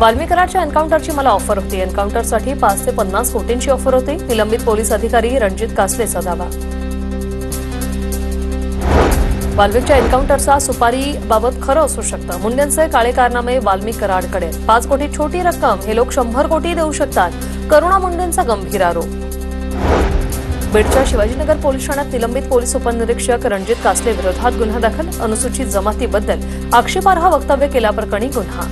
वाल्मी कराडच्या एन्काउंटरची मला ऑफर होती। एन्काउंटरसाठी 5 ते 50 कोटींची ऑफर होती। निलंबित पोलीस अधिकारी रणजित कासलेचा दावा। वाल्मीच्या एन्काउंटरचा सुपारीबाबत खरं असू शकतं। मुंडेंचे काळे कारनामे वाल्मी कराडकडे। 5 कोटी छोटी रक्कम, हे लोक 100 कोटी देऊ शकतात, करुणा मुंडेंचा गंभीर आरोप। बीडच्या शिवाजीनगर पोलीस ठाण्यात निलंबित पोलीस उपनिरीक्षक रणजित कासले विरोधात गुन्हा दाखल। अनुसूचित जमातीबद्दल आक्षेपार्ह वक्तव्य केल्याप्रकरणी गुन्हा।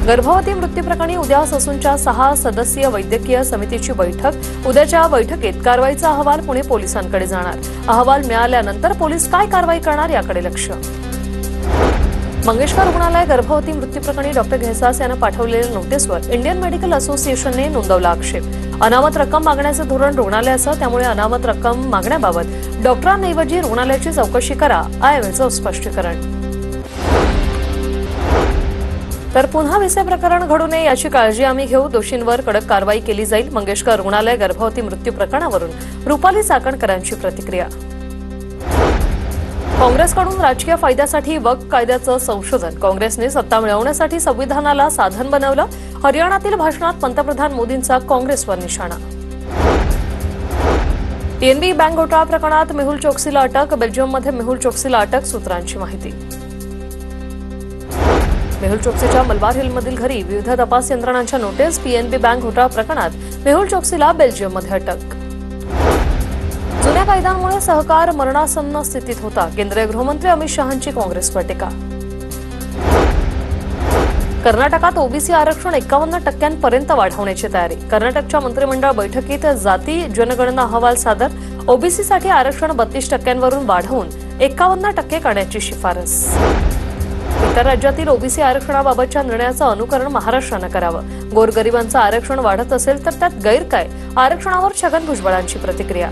गर्भवती मृत्यूप्रकरणी उद्या ससूनच्या 6 सदस्यीय वैद्यकीय समितीची बैठक। उद्याच्या बैठकीत कारवाईचा अहवाल पुणे पोलिसांकडे जाणार। अहवाल मिळाल्यानंतर पोलीस काय कारवाई करणार याकडे लक्ष। मंगेशकर रुग्णालय गर्भवती मृत्यूप्रकरणी डॉक्टर घेसास यांना पाठवलेल्या नोटीसवर इंडियन मेडिकल असोसिएशनने नोंदवला आक्षेप। अनामत रक्कम मागण्याचे धोरण रुग्णालयाचं, त्यामुळे अनामत रक्कम मागण्याबाबत डॉक्टरांऐवजी रुग्णालयाची चौकशी करा, आयएमएचं स्पष्टीकरण। तर पुन्हा विसे प्रकरण घडू नये याची काळजी आम्ही घेऊ, दोषींवर कडक कारवाई केली जाईल। मंगेशकर रुग्णालय गर्भवती मृत्यू प्रकरणावरून रुपाली चाकणकरांची प्रतिक्रिया। काँग्रेसकडून राजकीय फायद्यासाठी वक्फ कायद्याचं संशोधन। काँग्रेसने सत्ता मिळवण्यासाठी संविधानाला साधन बनवलं। हरियाणातील भाषणात पंतप्रधान मोदींचा काँग्रेसवर निशाणा। पीएनबी बँक घोटाळा प्रकरणात मेहुल चोक्सीला अटक। बेल्जियममध्ये मेहुल चोक्सीला अटक, सूत्रांची माहिती। मेहुल चोक्सीच्या मलबार हिलमधील घरी विविध तपास यंत्रणांच्या नोटीस। पीएनबी बँक घोटाळा प्रकरणात मेहुल चोक्सीला बेल्जियममध्ये अटक। जुन्या कायद्यांमुळे सहकार मरणासन्न स्थितीत होता। केंद्रीय गृहमंत्री अमित शहांची काँग्रेसवर टीका। कर्नाटकात ओबीसी आरक्षण 51% वाढवण्याची तयारी। कर्नाटकच्या मंत्रिमंडळ बैठकीत जाती जनगणना अहवाल सादर। ओबीसीसाठी आरक्षण 32% वाढवून 51% करण्याची शिफारस। इतर राज्यातील ओबीसी आरक्षणाबाबतच्या निर्णयाचं अनुकरण महाराष्ट्रानं करावं। गोरगरिबांचं आरक्षण वाढत असेल तर त्यात गैर काय? आरक्षणावर छगन भुजबळांची प्रतिक्रिया।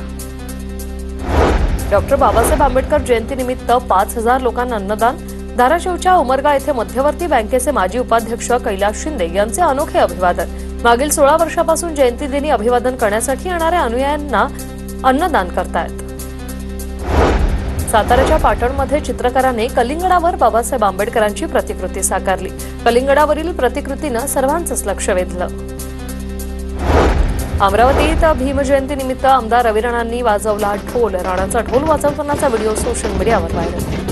डॉक्टर बाबासाहेब आंबेडकर जयंतीनिमित्त 5000 लोकांना अन्नदान। धाराशिवच्या उमरगा येथे मध्यवर्ती बँकेचे माजी उपाध्यक्ष कैलास शिंदे यांचे अनोखे अभिवादन। मागील 16 वर्षापासून जयंतीदिनी अभिवादन करण्यासाठी येणाऱ्या अनुयायांना अन्नदान करतायत। साताऱ्याच्या पाटणमध्ये चित्रकाराने कलिंगडावर बाबासाहेब आंबेडकरांची प्रतिकृती साकारली। कलिंगडावरील प्रतिकृतीनं सर्वांचंच लक्ष वेधलं। अमरावतीत भीमजयंतीनिमित्त आमदार रवी राणांनी वाजवला ढोल। राणांचा ढोल वाजवतानाचा व्हिडिओ सोशल मीडियावर व्हायरल।